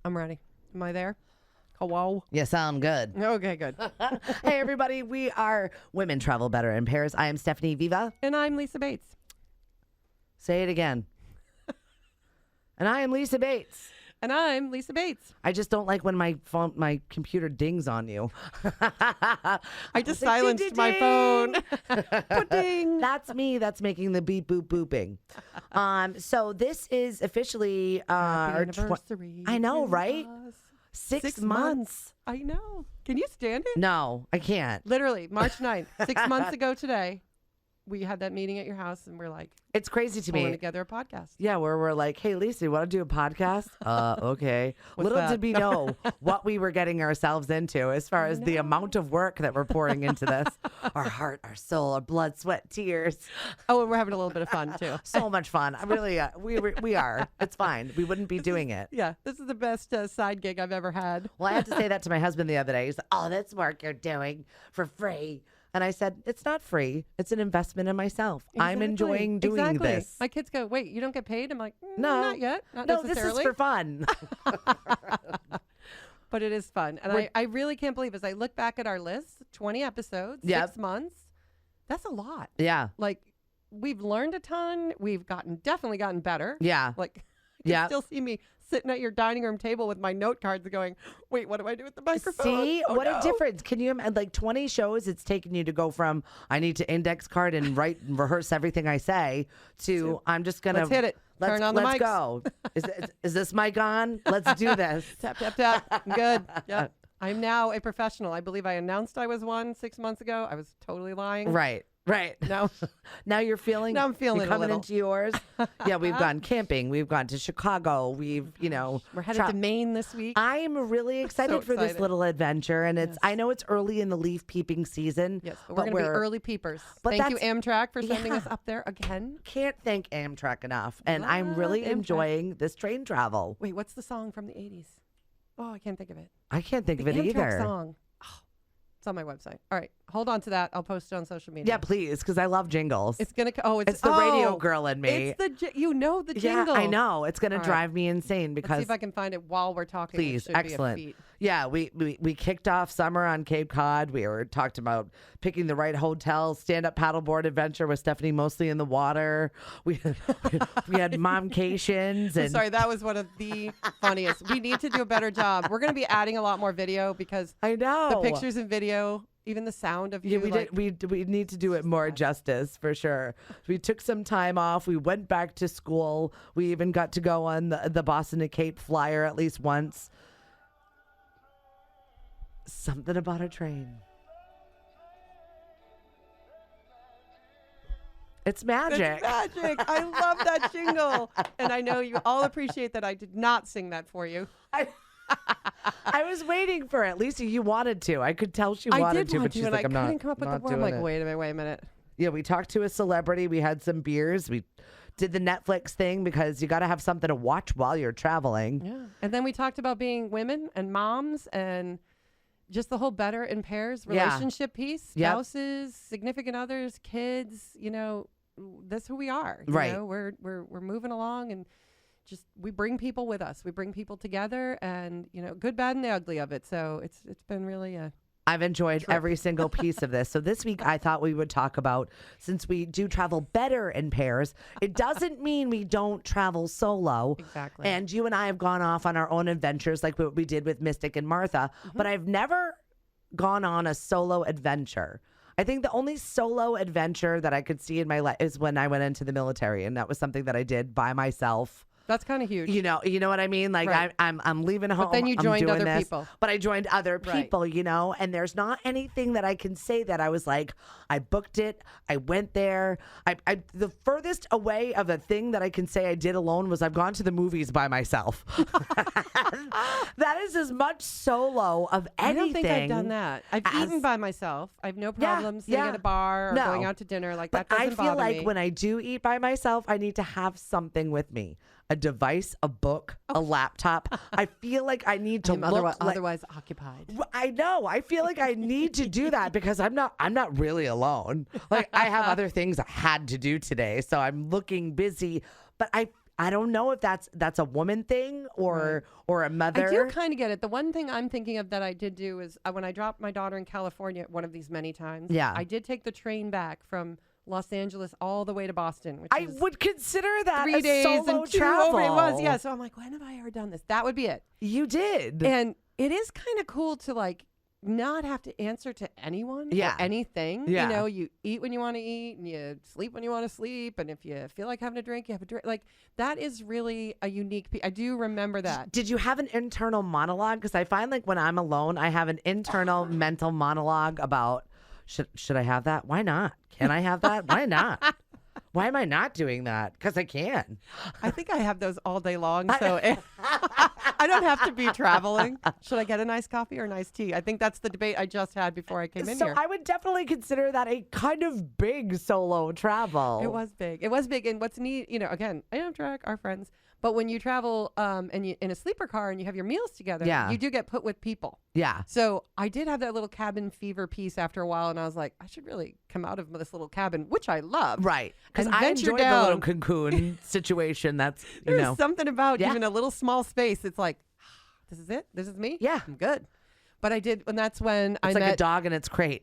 I'm ready. Am I there? Hello? You sound good. Okay, good. Hey, everybody. We are Women Travel Better in Pairs. I am Stephanie Viva. And I'm Lisa Bates. Say it again. And I am Lisa Bates. And I'm Lisa Bates. I just don't like when my computer dings on you. I just silenced my phone. Ding. That's me. That's making the beep boop booping. So this is officially Happy our anniversary. I know, to right? us. 6 months. I know. Can you stand it? No, I can't. Literally, March 9th, 6 months ago today, we had that meeting at your house, and we're like, It's crazy to pulling me. together a podcast. Yeah, where we're like, hey, Lisa, you want to do a podcast? Okay. What's Little that? did we know what we were getting ourselves into as far as the amount of work that we're pouring into this. Our heart, our soul, our blood, sweat, tears. Oh, and we're having a little bit of fun, too. So much fun. I really, we are. It's fine. We wouldn't be doing it. Yeah, this is the best side gig I've ever had. Well, I had to say that to my husband the other day. He's like, oh, that's work you're doing for free. And I said, it's not free. It's an investment in myself. I'm enjoying doing this. My kids go, wait, you don't get paid? I'm like, No. not yet. Not No, this necessarily. is for fun. But it is fun. And I really can't believe as I look back at our list, 20 episodes, 6 months, that's a lot. Yeah. Like, we've learned a ton. We've definitely gotten better. Yeah. Like, you Yeah. can still see me sitting at your dining room table with my note cards going, wait, what do I do with the microphone? See, Oh, what no. a difference. Can you imagine, like 20 shows it's taken you to go from I need to index card and write and rehearse everything I say to I'm just going to. Let's hit it. Turn on the let's mics. go. Is this mic on? Let's do this. Tap, tap, tap. I'm good. Yep. I'm now a professional. I believe I announced I was one 6 months ago. I was totally lying. Right. Right. Now you're feeling. Now I'm feeling you're it a coming little. into yours. Yeah, we've gone camping. We've gone to Chicago. We're headed to Maine this week. I'm really excited for this excited. little adventure, and it's. I know it's early in the leaf peeping season. Yes, but we're going to be early peepers. But Thank you, that's- Amtrak, for sending yeah. us up there again. Can't thank Amtrak enough, and I'm Love really Amtrak. enjoying this train travel. Wait, what's the song from the 80s? Oh, I can't think of it. I can't think The of it Amtrak either. song. Oh, it's on my website. All right, hold on to that. I'll post it on social media. Yeah, please, because I love jingles. It's gonna. It's the radio girl in me. It's the the jingle. Yeah, I know. It's going to All right. drive me insane Let's because. see if I can find it while we're talking. Please, It should excellent. Be a feat. Yeah, we kicked off summer on Cape Cod. We were talked about picking the right hotel, stand-up paddleboard adventure with Stephanie mostly in the water. We had momcations I'm and sorry, that was one of the funniest. We need to do a better job. We're going to be adding a lot more video because I know the pictures and video, even the sound of Yeah, you. we need to do it more justice for sure. We took some time off. We went back to school. We even got to go on the Boston to Cape flyer at least once. Something about a train. It's magic. It's magic. I love that jingle. And I know you all appreciate that I did not sing that for you. I was waiting for it. Lisa, you wanted to. I could tell she wanted I did to, want but she's to, and like, I I'm not. couldn't come up with the not word. I'm doing like, it. wait a minute. Yeah, we talked to a celebrity. We had some beers. We did the Netflix thing because you got to have something to watch while you're traveling. Yeah. And then we talked about being women and moms and just the whole better in pairs relationship piece, Yep. spouses, significant others, kids, that's who we are. You Right. know, we're moving along and just we bring people with us. We bring people together and, good, bad, and the ugly of it. So it's been really I've enjoyed every single piece of this. So this week I thought we would talk about, since we do travel better in pairs, it doesn't mean we don't travel solo. Exactly. And you and I have gone off on our own adventures like what we did with Mystic and Martha, but I've never gone on a solo adventure. I think the only solo adventure that I could see in my life is when I went into the military, and that was something that I did by myself. That's kind of huge. You know what I mean? Like Right. I'm leaving home. But then you I'm joined doing other this, people. But I joined other Right. people, and there's not anything that I can say that I was like, I booked it. I went there. I the furthest away of a thing that I can say I did alone was I've gone to the movies by myself. That is as much solo of anything. I don't think I've done that. I've as- eaten by myself. I have no problem sitting yeah. at a bar or No. going out to dinner. Like But that I doesn't feel bother like me. when I do eat by myself, I need to have something with me. A device, a book, a laptop. I feel like I need to I'm look like, otherwise occupied. I know. I feel like I need to do that because I'm not really alone. Like I have other things I had to do today, so I'm looking busy. But I don't know if that's a woman thing or a mother. I do kind of get it. The one thing I'm thinking of that I did do is when I dropped my daughter in California, one of these many times. Yeah. I did take the train back from Los Angeles all the way to Boston, which I would consider that 3 a days solo and 2 travel. over. It was, yeah. So I'm like, when have I ever done this? That would be it. You did. And it is kind of cool to like not have to answer to anyone Yeah. or anything. Yeah. You know, you eat when you want to eat and you sleep when you want to sleep. And if you feel like having a drink, you have a drink. Like that is really a unique I do remember that. Did you have an internal monologue? Because I find like when I'm alone, I have an internal mental monologue about should I have that? Why not? Can I have that? Why not? Why am I not doing that? Because I can. I think I have those all day long. So I don't have to be traveling. Should I get a nice coffee or a nice tea? I think that's the debate I just had before I came in So here. I would definitely consider that a kind of big solo travel. It was big. It was big. And what's neat, you know, again, I don't drag our friends, but when you travel and you in a sleeper car and you have your meals together, Yeah. you do get put with people. Yeah. So I did have that little cabin fever piece after a while, and I was like, I should really come out of this little cabin, which I love. Right. Because And I venture enjoyed the little down. cocoon situation. That's, you There's know. something about Yeah. even a little small space. It's like, this is it. This is me. Yeah. I'm good. But I did, and that's when I It's like a met dog in its crate.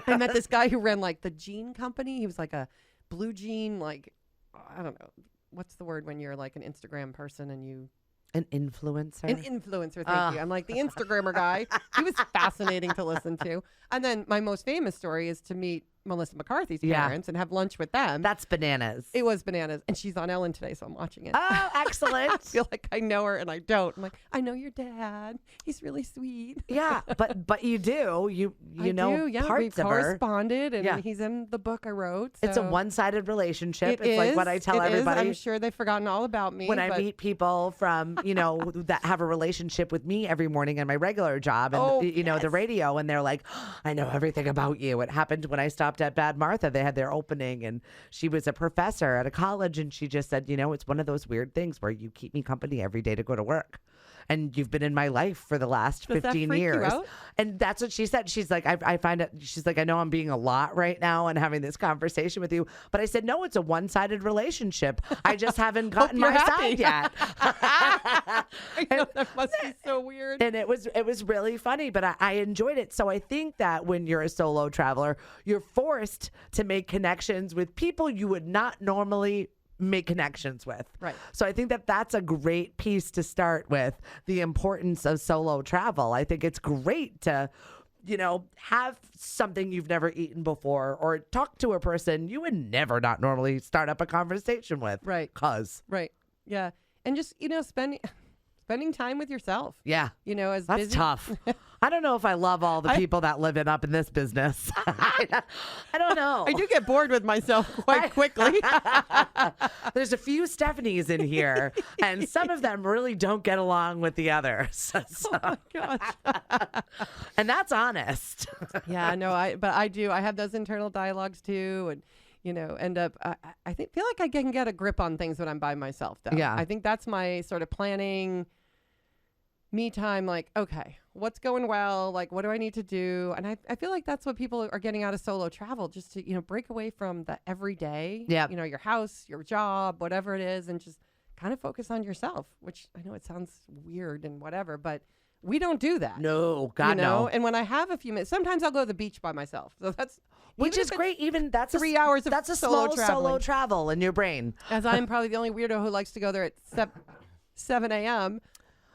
I met this guy who ran like the jean company. He was like a blue jean, like I don't know what's the word when you're like an Instagram person and you An influencer. an influencer. Thank you. I'm like the Instagrammer guy. He was fascinating to listen to. And then my most famous story is to meet Melissa McCarthy's Yeah. parents and have lunch with them. That's bananas. It was bananas, and she's on Ellen today, so I'm watching it. Oh, I excellent. feel like I know her and I don't. I'm like, I know your dad. He's really sweet. Yeah, but you do. You I know do, yeah. parts We of her. corresponded, and Yeah. he's in the book I wrote. It's a so one-sided relationship. it It's like what is, I tell it is. everybody. I'm sure they've forgotten all about me. When I but meet people from, that have a relationship with me every morning in my regular job and, Oh, the yes. radio, and they're like, I know everything about you. It happened when I stopped at Bad Martha. They had their opening, and she was a professor at a college, and she just said, it's one of those weird things where you keep me company every day to go to work. And you've been in my life for the last Does that 15 freak you years. out? And that's what she said. She's like, I find it, she's like, I know I'm being a lot right now and having this conversation with you. But I said, no, it's a one-sided relationship. I just haven't gotten you're my happy. side yet. I know, that must be so weird. And it was really funny, but I enjoyed it. So I think that when you're a solo traveler, you're forced to make connections with people you would not normally make connections with. Right. So I think that that's a great piece to start with, the importance of solo travel. I think it's great to have something you've never eaten before or talk to a person you would never not normally start up a conversation with. Right. Right. Yeah. And just, spending time with yourself. Yeah. As That's busy. tough. I don't know if I love all the people that live up in this business. I don't know. I do get bored with myself quite quickly. There's a few Stephanies in here, and some of them really don't get along with the others. Oh my gosh. And that's honest. Yeah, no, I do. I have those internal dialogues too, and end up. I feel like I can get a grip on things when I'm by myself. Though. Yeah. I think that's my sort of planning. Me time, like, okay, what's going well? Like, what do I need to do? And I feel like that's what people are getting out of solo travel, just to break away from the everyday. Yeah. Your house, your job, whatever it is, and just kind of focus on yourself. Which I know it sounds weird and whatever, but we don't do that. No, God, no. And when I have a few minutes, sometimes I'll go to the beach by myself. So that's Which even is if it's great. Even that's 3 hours of that's a solo small traveling. solo travel in your brain. As I'm probably the only weirdo who likes to go there at 7 a.m.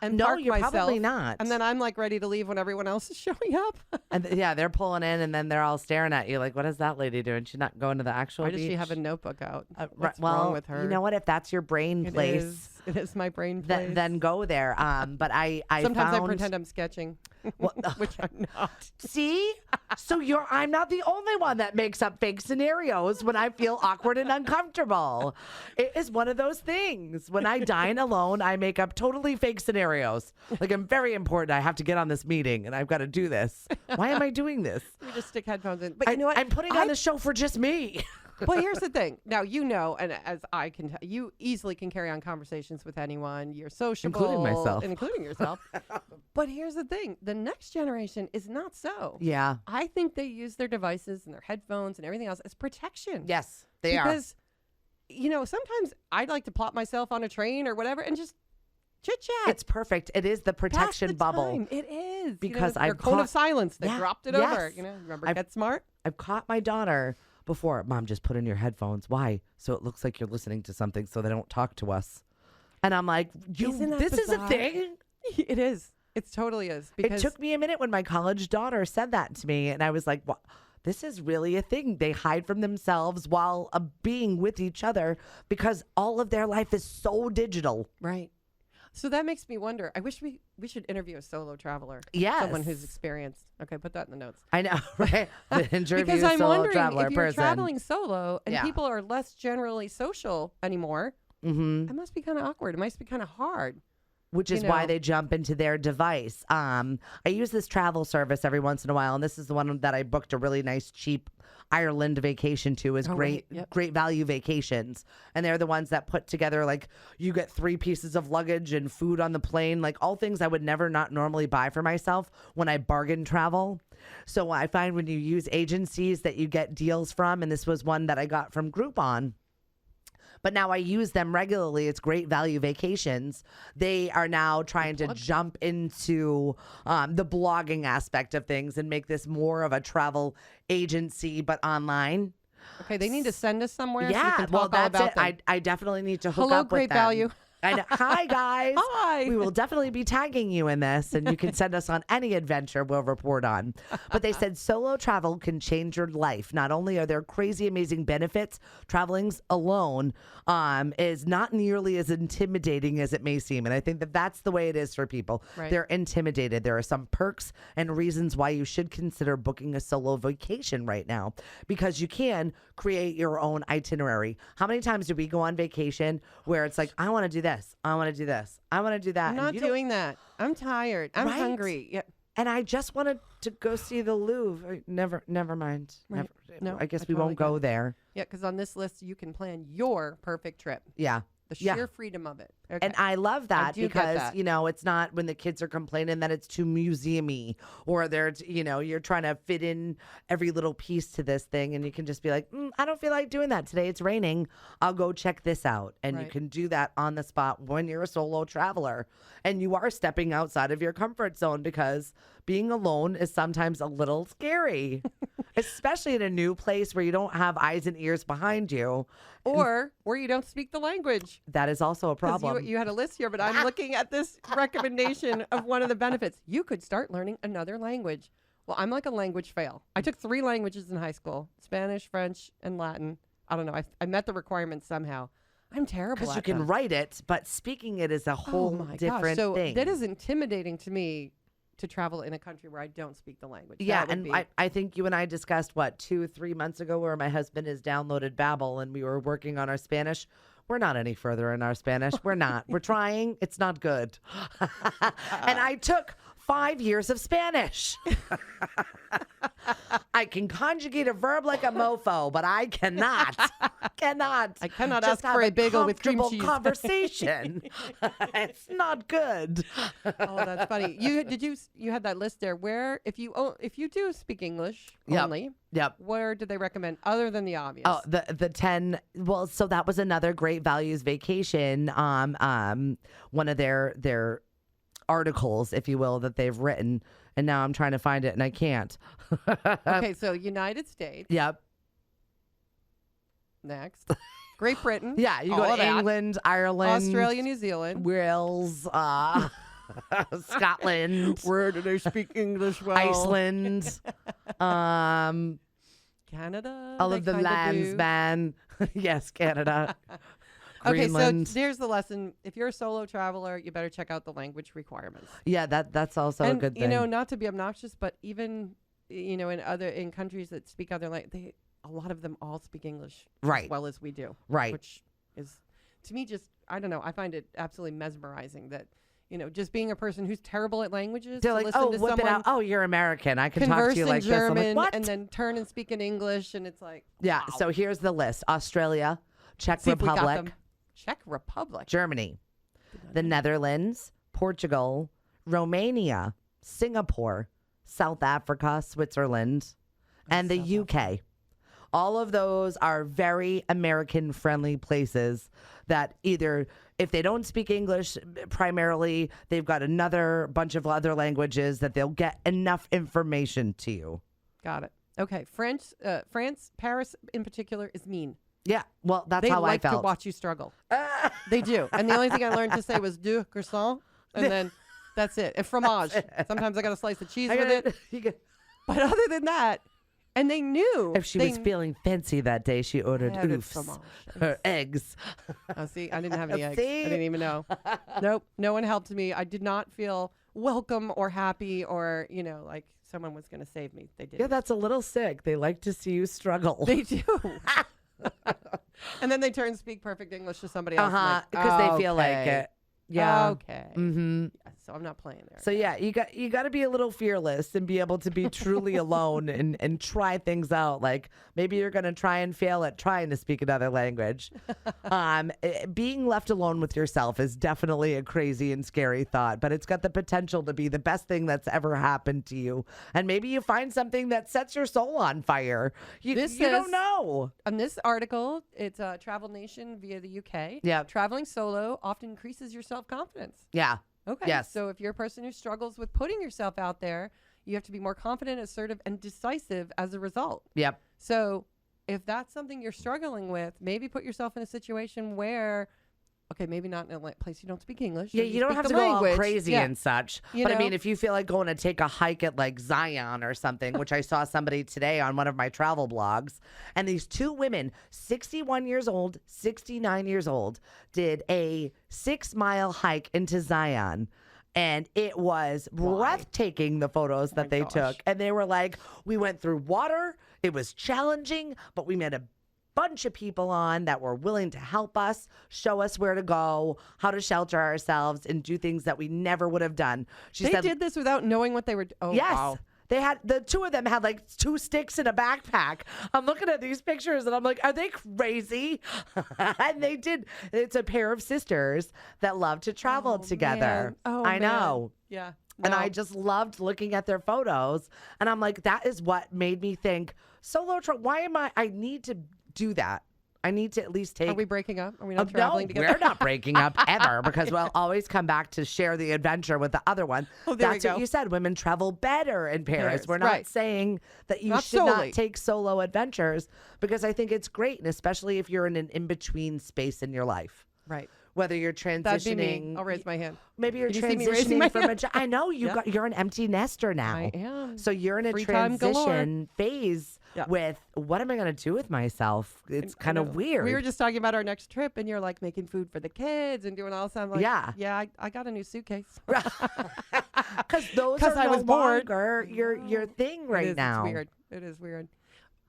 and No, park you're myself. probably not. And then I'm like ready to leave when everyone else is showing up. And they're pulling in, and then they're all staring at you like, "What is that lady doing? She's not going to the actual Why beach." does she have a notebook out? Right, What's well, wrong with her? you know what? If that's your brain place, It is my brain place. then go there. But I Sometimes found, I pretend I'm sketching, Well, which I'm not. See, so I'm not the only one that makes up fake scenarios when I feel awkward and uncomfortable. It is one of those things. When I dine alone, I make up totally fake scenarios. Like, I'm very important. I have to get on this meeting and I've got to do this. Why am I doing this? We just stick headphones in. But you know what? I'm putting on the show for just me. Well, here's the thing. Now, and as I can tell, you easily can carry on conversations with anyone. You're sociable. Including myself. And including yourself. But here's the thing. The next generation is not so. Yeah. I think they use their devices and their headphones and everything else as protection. Yes, they are. Because sometimes I'd like to plop myself on a train or whatever and just chit chat. It's perfect. It is the protection bubble. Time. It is. Because their cone of silence. They dropped it over. Remember, Get Smart? I've caught my daughter before. Mom, just put in your headphones. Why? So it looks like you're listening to something so they don't talk to us. And I'm like, this is a thing? It is. It totally is. Because it took me a minute when my college daughter said that to me. And I was like, what? This is really a thing. They hide from themselves while being with each other because all of their life is so digital. Right. So that makes me wonder. I wish we should interview a solo traveler. Yes. Someone who's experienced. Okay, put that in the notes. I know, right? The interview because I'm solo wondering traveler if you're person. traveling solo and people are less generally social anymore, it must be kind of awkward. It must be kind of hard. Which is why they jump into their device. I use this travel service every once in a while, and this is the one that I booked a really nice, cheap Ireland vacation to. Is great value vacations, and they're the ones that put together like you get 3 pieces of luggage and food on the plane, like all things I would never not normally buy for myself when I bargain travel. So I find when you use agencies that you get deals from, and this was one that I got from Groupon. But now I use them regularly. It's great value vacations. They are now trying to jump into the blogging aspect of things and make this more of a travel agency, but online. Okay, they need to send us somewhere. Yeah, so we can talk well, all that's about it. them. I definitely need to hook Hello, up with great them. value. And hi, guys. Hi. We will definitely be tagging you in this, and you can send us on any adventure we'll report on. But they said solo travel can change your life. Not only are there crazy, amazing benefits, traveling alone is not nearly as intimidating as it may seem. And I think that that's the way it is for people. Right. They're intimidated. There are some perks and reasons why you should consider booking a solo vacation right now, because you can create your own itinerary. How many times do we go on vacation where it's like, I want to do this, I want to do this, I want to do that. I'm not doing that. I'm tired. I'm hungry. Yeah. And I just wanted to go see the Louvre. Never mind. Right. Never. No, I guess I we totally won't get go it. there. Yeah, because on this list, you can plan your perfect trip. Yeah. The sheer freedom of it. Okay. And I love that do get because, that. it's not when the kids are complaining that it's too museum-y or they're, you're trying to fit in every little piece to this thing. And you can just be like, I don't feel like doing that today. It's raining. I'll go check this out. And you Right. can do that on the spot when you're a solo traveler. And you are stepping outside of your comfort zone because being alone is sometimes a little scary, especially in a new place where you don't have eyes and ears behind you. Or where you don't speak the language. That is also a 'Cause problem. You had a list here, but I'm looking at this recommendation of one of the benefits. You could start learning another language. Well, I'm like a language fail. I took 3 languages in high school: Spanish, French, and Latin. I don't know. I met the requirements somehow. I'm terrible Because at you can them. write it, but speaking it is a whole my different gosh. So thing. that is intimidating to me to travel in a country where I don't speak the language. Yeah, That would and be- I think you and I discussed, 2-3 months ago, where my husband has downloaded Babbel and we were working on our Spanish. We're not any further in our Spanish. We're not. We're trying. It's not good. And I took 5 years of Spanish. I can conjugate a verb like a mofo, but I cannot. I cannot just ask have for a bagel with cream comfortable cheese. Conversation. It's not good. Oh, that's funny. You had that list there where if you do speak English only, where do they recommend other than the obvious? Oh, the 10. Well, so that was another great values vacation. One of their articles, if you will, that they've written, and now I'm trying to find it and I can't. Okay, so United States. Yep. Next, Great Britain. Yeah, you all go of to that. England, Ireland, Australia, New Zealand. Wales, Scotland, Where do they speak English well? Iceland, Canada. all they of the kinda lands, do. man. Yes, Canada. Okay, Greenland. so there's the lesson. If you're a solo traveler, you better check out the language requirements. Yeah, that's also a good thing. Not to be obnoxious, but even in countries that speak other language, a lot of them all speak English Right. as well as we do. Right. Which is, to me, just I don't know. I find it absolutely mesmerizing that just being a person who's terrible at languages. They're to like, listen oh, to whip it someone out. Oh, you're American. I can talk converse to you in like this. I'm German like, what? and then turn and speak in English, and it's like, Yeah, wow. so here's the list: Australia, Czech See if we got Republic, them. Czech Republic. Germany, the Netherlands, Portugal, Romania, Singapore, South Africa, Switzerland, and the UK. All of those are very American friendly places that either, if they don't speak English primarily, they've got another bunch of other languages that they'll get enough information to you. Got it. Okay. France, Paris in particular is mean. Yeah, well, that's They how I like to felt. watch you struggle. They do. And the only thing I learned to say was deux croissants, and then that's it. And fromage. Sometimes I got a slice of cheese with it. But other than that, and they knew. If she was feeling fancy that day, she ordered oofs, her eggs. Oh, see, I didn't have any eggs. See? I didn't even know. Nope, no one helped me. I did not feel welcome or happy or, like someone was going to save me. They did. Yeah, that's a little sick. They like to see you struggle. They do. And then they turn and speak perfect English to somebody else. Because they feel like it. Yeah. Okay. Mm-hmm. Yeah, so I'm not playing there. So yeah, you got to be a little fearless and be able to be truly alone and try things out. Like maybe you're going to try and fail at trying to speak another language. Being left alone with yourself is definitely a crazy and scary thought, but it's got the potential to be the best thing that's ever happened to you. And maybe you find something that sets your soul on fire. You don't know. On this article, it's Travel Nation via the UK. Yeah. Traveling solo often increases your self-confidence. Yeah. Okay. Yes. So if you're a person who struggles with putting yourself out there, you have to be more confident, assertive, and decisive as a result. Yep. So if that's something you're struggling with, maybe put yourself in a situation where, okay, maybe not in a place you don't speak English. Yeah, you don't have to go all crazy and such. But I mean, if you feel like going to take a hike at like Zion or something, which I saw somebody today on one of my travel blogs, and these two women, 61 years old, 69 years old, did a 6-mile hike into Zion. And it was breathtaking, the photos that they took. And they were like, we went through water. It was challenging, but we met a bunch of people on that were willing to help us, show us where to go, how to shelter ourselves, and do things that we never would have done. They did this without knowing what they were doing. Oh, yes. Wow. They had, the two of them had like 2 sticks in a backpack. I'm looking at these pictures and I'm like, are they crazy? And they did. It's a pair of sisters that love to travel together. Man. Oh, I know. Yeah. And I just loved looking at their photos. And I'm like, that is what made me think, solo travel, I need to do that. I need to at least take. Are we breaking up? Are we not traveling together? We're not breaking up ever because we'll always come back to share the adventure with the other one. Oh, That's what you said. Women travel better in Paris. We're not right. saying that you Not should solely. not take solo adventures because I think it's great, and especially if you're in an in-between space in your life. Right. Whether you're That'd be me. transitioning, I'll raise my hand. maybe you're Did you see me raising my transitioning from hand? I know Yeah. you're an empty nester now. I am. So you're in a Free time galore. transition phase Yeah. with what am I going to do with myself? It's kind of weird. We were just talking about our next trip, and you're like making food for the kids and doing all this. I'm like, Yeah. I got a new suitcase. Because those 'Cause are I was bored. longer your thing right now. It's weird. It is weird.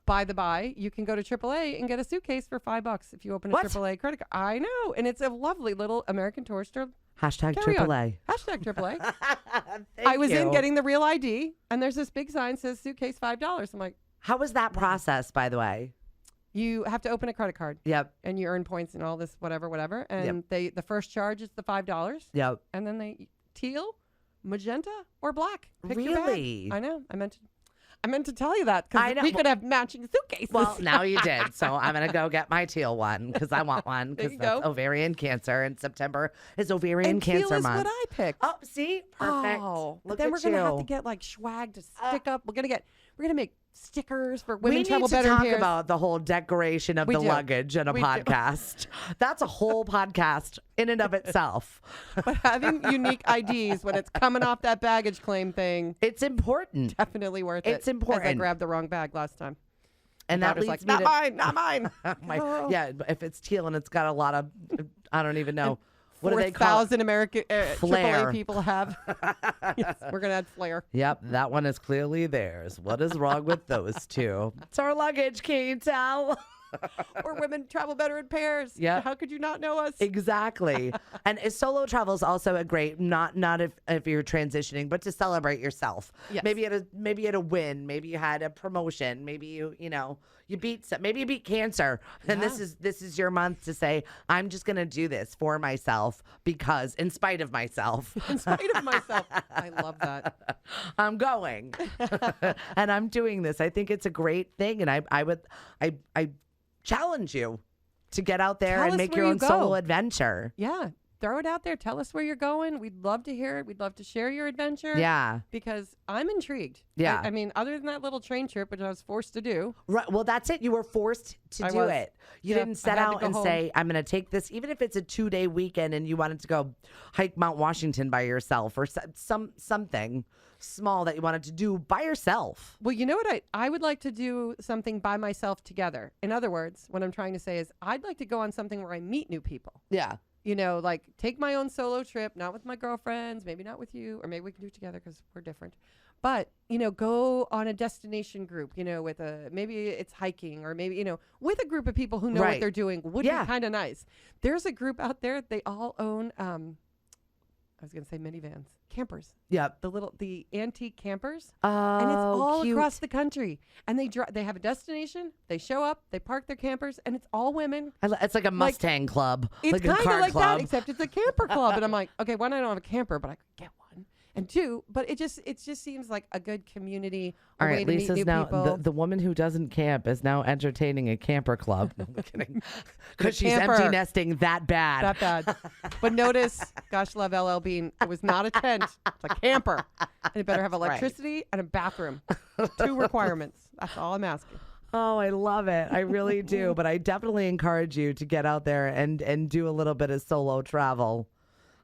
By the by, you can go to AAA and get a suitcase for $5 if you open a What? AAA credit card. I know, and it's a lovely little American Tourister. Hashtag Carry on. AAA. Hashtag AAA. Thank I was in you. getting the real ID, and there's this big sign says suitcase $5. I'm like, How was that process, by the way? you have to open a credit card, Yep. and you earn points and all this whatever, and the first charge is the $5, Yep. and then they teal, magenta, or black. Pick your bag. Really? I know. I meant to tell you that I because know. we could have matching suitcases. Well, now you did. So I'm going to go get my teal one because I want one There because you that's go. ovarian cancer, and September is ovarian and cancer teal is month. what I picked. Oh, see? Perfect. Oh, but Look then at we're gonna have you. to get like swag to stick up. We're gonna make stickers for We women need travel to better in talk pairs. about the whole decoration of We the do. luggage in a We do. podcast. That's a whole podcast in and of itself. But having unique IDs when it's coming off that baggage claim thing, It's important. definitely worth it. It's important. As I grabbed the wrong bag last time. And My that daughter's leads like, me not to mine, not mine. my, yeah, if it's teal and it's got a lot of, I don't even know. What do they call it? 4,000 American Flair. AAA people have. Yes, we're gonna add flair. Yep, that one is clearly theirs. What is wrong with those two? It's our luggage, can you tell? Or women travel better in pairs. Yep. How could you not know us? Exactly. And solo travel is also a great, not if you're transitioning, but to celebrate yourself. Yes. Maybe you had a win, maybe you had a promotion, maybe you beat maybe you beat cancer. And Yeah. this is your month to say, I'm just gonna do this for myself because in spite of myself. In spite of myself. I love that. I'm I'm going and I'm doing this. I think it's a great thing. And I challenge you to get out there Tell and us make where your you own go. solo adventure. Yeah. Throw it out there. Tell us where you're going. We'd love to hear it. We'd love to share your adventure. Yeah. Because I'm intrigued. Yeah. I mean, other than that little train trip, which I was forced to do. Right. Well, that's it. You were forced to I do was. it. You Yeah, didn't I set had to out go and home. say, I'm going to take this, even if it's a 2-day weekend and you wanted to go hike Mount Washington by yourself or something small that you wanted to do by yourself. Well, you know what? I would like to do something by myself together. In other words, what I'm trying to say is I'd like to go on something where I meet new people. Yeah. You know, like take my own solo trip, not with my girlfriends, maybe not with you, or maybe we can do it together because we're different. But, you know, go on a destination group, you know, with maybe it's hiking or maybe, you know, with a group of people who know what Right. they're doing would be kind of nice. There's a group out there. They all own, I was going to say minivans, campers. Yep. The antique campers. Oh, And it's all cute. across the country. And they have a destination. They show up. They park their campers. And it's all women. It's like a Mustang club. It's like a kind of car like club. that, except it's a camper club. And I'm like, okay, one, I don't have a camper, but I could get one. And two, but it just seems like a good community, a All way right, to Lisa's meet new now people. the woman who doesn't camp is now entertaining a camper club. No, I'm kidding. Because she's camper. empty nesting that bad. That bad. But notice, gosh, love LL Bean. It was not a tent. It's a camper. And it better have That's right. electricity and a bathroom. 2 requirements. That's all I'm asking. Oh, I love it. I really do. But I definitely encourage you to get out there and do a little bit of solo travel.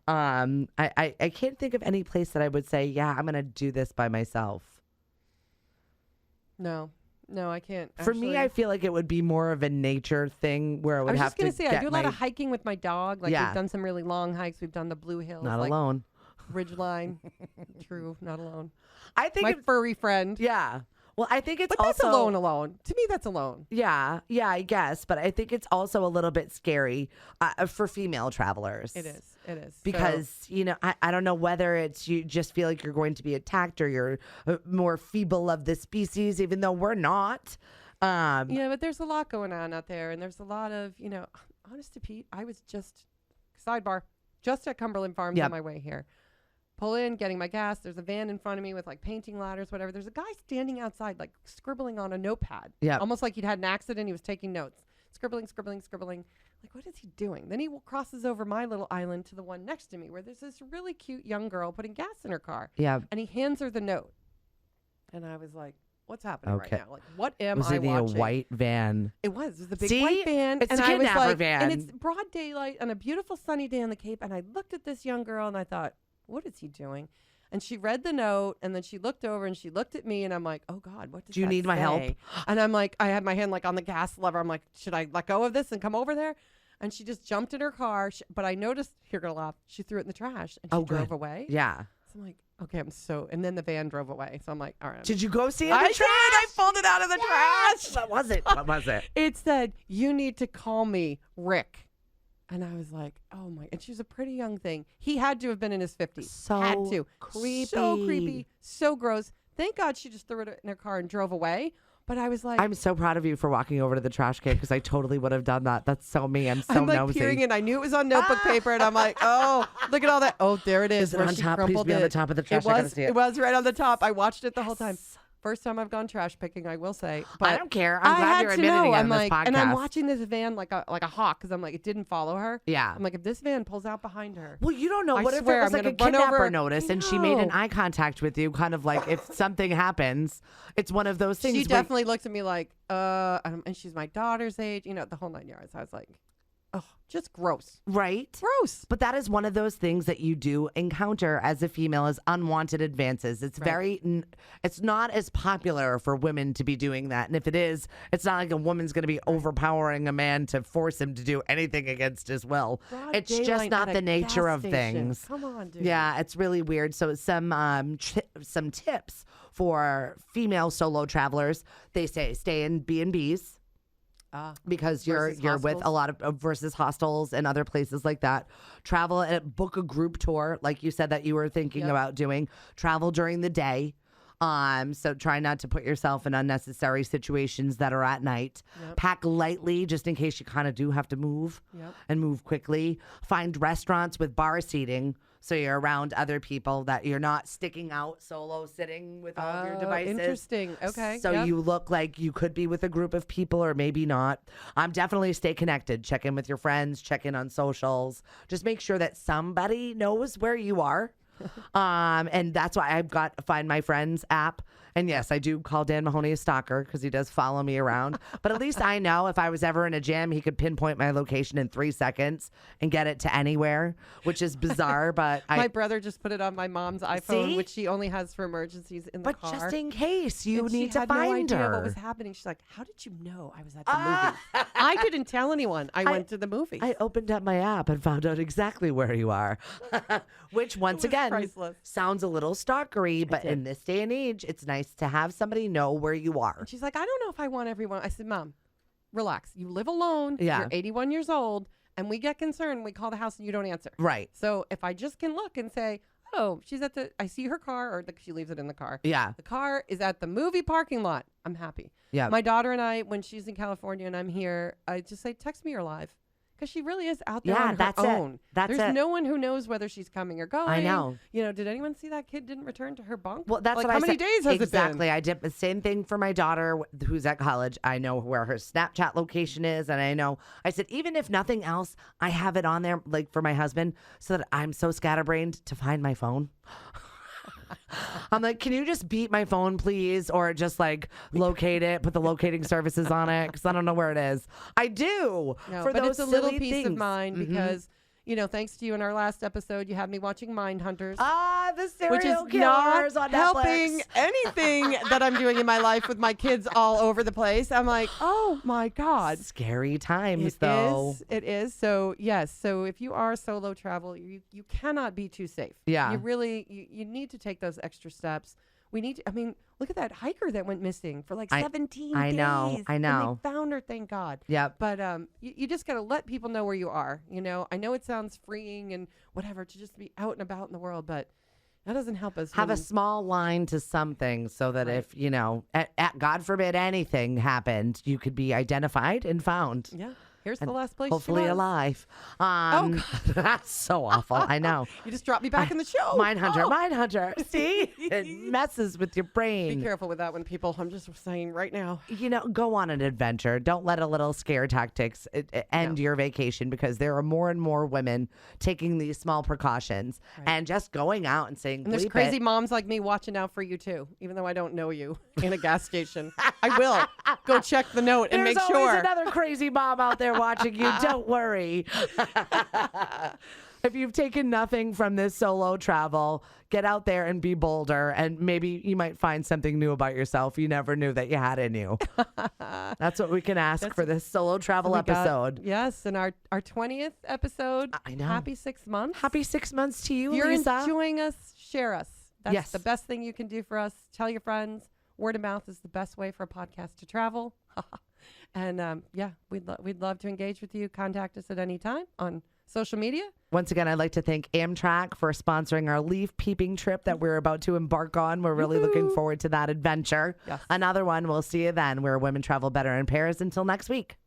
I can't think of any place that I would say, yeah, I'm going to do this by myself. No, I can't. For me, I feel like it would be more of a nature thing where I would I was have just going to to say, I get do a lot my- of hiking with my dog. Like Yeah. we've done some really long hikes. We've done the Blue Hills. Not like alone. Ridgeline. True, not alone. I think My furry friend. yeah. Well, I think it's But that's also alone. To me, that's alone. Yeah, I guess, but I think it's also a little bit scary for female travelers. It is. Because, you know, I don't know whether it's you just feel like you're going to be attacked or you're more feeble of the species, even though we're not. Yeah, but there's a lot going on out there. And there's a lot of, you know, honest to Pete, I was just at Cumberland Farms Yep. on my way here. Pull in, getting my gas. There's a van in front of me with like painting ladders, whatever. There's a guy standing outside, like scribbling on a notepad. Yep. Almost like he'd had an accident. He was taking notes. Scribbling. Like, what is he doing? Then he crosses over my little island to the one next to me where there's this really cute young girl putting gas in her car. Yeah. And he hands her the note. And I was like, what's happening Okay. right now? Like, what am Was I it in a watching? white van? It was a big See? white van. It's and a I was kidnapper like, van. And it's broad daylight on a beautiful sunny day on the Cape. And I looked at this young girl and I thought, what is he doing? And she read the note and then she looked over and she looked at me and I'm like, oh God, what does Do you that need my help? say? And I'm like, I had my hand like on the gas lever. I'm like, should I let go of this and come over there? And she just jumped in her car. But I noticed, you're going to laugh, she threw it in the trash and she drove good. away. Yeah. So I'm like, okay, and then the van drove away. So I'm like, all right. Did you go see it in I the did. trash? I pulled it out of the trash. What was it? What was it? It said, you need to call me Rick. And I was like, oh my. And she was a pretty young thing. He had to have been in his 50s. So had to. creepy. So creepy. So gross. Thank God she just threw it in her car and drove away. But I was like, I'm so proud of you for walking over to the trash can because I totally would have done that. That's so me. I'm so I'm like nosy. peering in. I knew it was on notebook paper. And I'm like, oh, look at all that. Oh, there it is. Is it where on she top? Please crumpled be on the it. top of the trash. It I gotta was, see it. it was right on the top. I watched it the whole time. First time I've gone trash picking, I will say. But I don't care. I'm glad had you're to admitting know. it I'm on like, this podcast. and I'm watching this van like a hawk because I'm like, it didn't follow her. Yeah. I'm like, if this van pulls out behind her. Well, you don't know. I What if it swear was I'm like a gonna run kidnapper over- notice I and she made an know. eye contact with you? Kind of like if something happens, it's one of those things. She where- definitely looked at me like, and she's my daughter's age, you know, the whole 9 yards. I was like, oh, just gross. right? Gross. But that is one of those things that you do encounter as a female as unwanted advances. It's it's not as popular for women to be doing that. And if it is, it's not like a woman's going to be overpowering a man to force him to do anything against his will. Broad It's just daylight not at the a nature gas of station. things. Come on, dude. Yeah, it's really weird. So some tips for female solo travelers. They say stay in B&Bs. Because you're Versus with hostels? a lot of versus hostels and other places like that. Travel and book a group tour, like you said that you were thinking Yep. about doing. Travel during the day. So try not to put yourself in unnecessary situations that are at night. Yep. Pack lightly just in case you kind of do have to move Yep. and move quickly. Find restaurants with bar seating So you're around other people, that you're not sticking out solo sitting with all of your devices. Interesting. Okay. So yep. you look like you could be with a group of people or maybe not. Definitely stay connected. Check in with your friends. Check in on socials. Just make sure that somebody knows where you are. And that's why I've got Find My Friends app. And yes, I do call Dan Mahoney a stalker because he does follow me around. But at least I know if I was ever in a jam, he could pinpoint my location in 3 seconds and get it to anywhere, which is bizarre. But my brother just put it on my mom's iPhone, See? which she only has for emergencies in the car. But just in case you And she need to had find no idea her. what was happening. She's like, "How did you know I was at the movies?" I didn't tell anyone. I went to the movies. I opened up my app and found out exactly where you are, which once again priceless. sounds a little stalkery, but in this day and age, it's nice to have somebody know where you are. And she's like, "I don't know if I want everyone." I said, "Mom, relax. You live alone. Yeah. You're 81 years old, and we get concerned. We call the house and you don't answer. Right. So if I just can look and say, oh, I see her car, or she leaves it in the car. Yeah. The car is at the movie parking lot. I'm happy. Yeah. My daughter and I, when she's in California and I'm here, I just say, text me you're live. Because she really is out there on her that's own. it. That's There's it. no one who knows whether she's coming or going. I know. Did anyone see that kid didn't return to her bunk? Well, that's like, what how I many said. days has Exactly. it been? I did the same thing for my daughter who's at college. I know where her Snapchat location is. And I said, even if nothing else, I have it on there, like for my husband, so that I'm so scatterbrained to find my phone. I'm like, can you just beat my phone, please? Or just like locate it, put the locating services on it, because I don't know where it is. I do. No, for but those it's a little silly piece things. of mind because, thanks to you in our last episode, you had me watching Mindhunters. The Which is serial not killers on helping Netflix. anything that I'm doing in my life with my kids all over the place. I'm like, oh my God. Scary times, though. It is. So, yes. So if you are solo travel, you cannot be too safe. Yeah. You really, you need to take those extra steps. Look at that hiker that went missing for like 17 days. I know. And they found her, thank God. Yep. But you just got to let people know where you are. I know it sounds freeing and whatever to just be out and about in the world, but that doesn't help us. Have a small line to something so that Right. if, God forbid anything happened, you could be identified and found. Yeah. Here's the last place Hopefully she was. alive. God. That's so awful. I know. You just dropped me back in the show. Mindhunter. See? It messes with your Be brain. careful with that one, people. I'm just saying right now. Go on an adventure. Don't let a little scare tactics end your vacation, because there are more and more women taking these small precautions and just going out and saying, And there's "Bleep crazy it." moms like me watching out for you too, even though I don't know you in a gas station. I will go check the note and There's make always sure. another crazy mom out there watching you. Don't worry. If you've taken nothing from this solo travel, get out there and be bolder, and maybe you might find something new about yourself you never knew that you had in you. That's what we can ask for this solo travel episode. Yes, and our 20th episode. I know. Happy 6 months. Happy 6 months to you, If you're Lisa. enjoying us, share us. That's Yes. the best thing you can do for us. Tell your friends. Word of mouth is the best way for a podcast to travel. And we'd love to engage with you. Contact us at any time on social media. Once again, I'd like to thank Amtrak for sponsoring our leaf peeping trip that we're about to embark on. We're really looking forward to that adventure. Yes. Another one. We'll see you then, where women travel better in pairs. Until next week.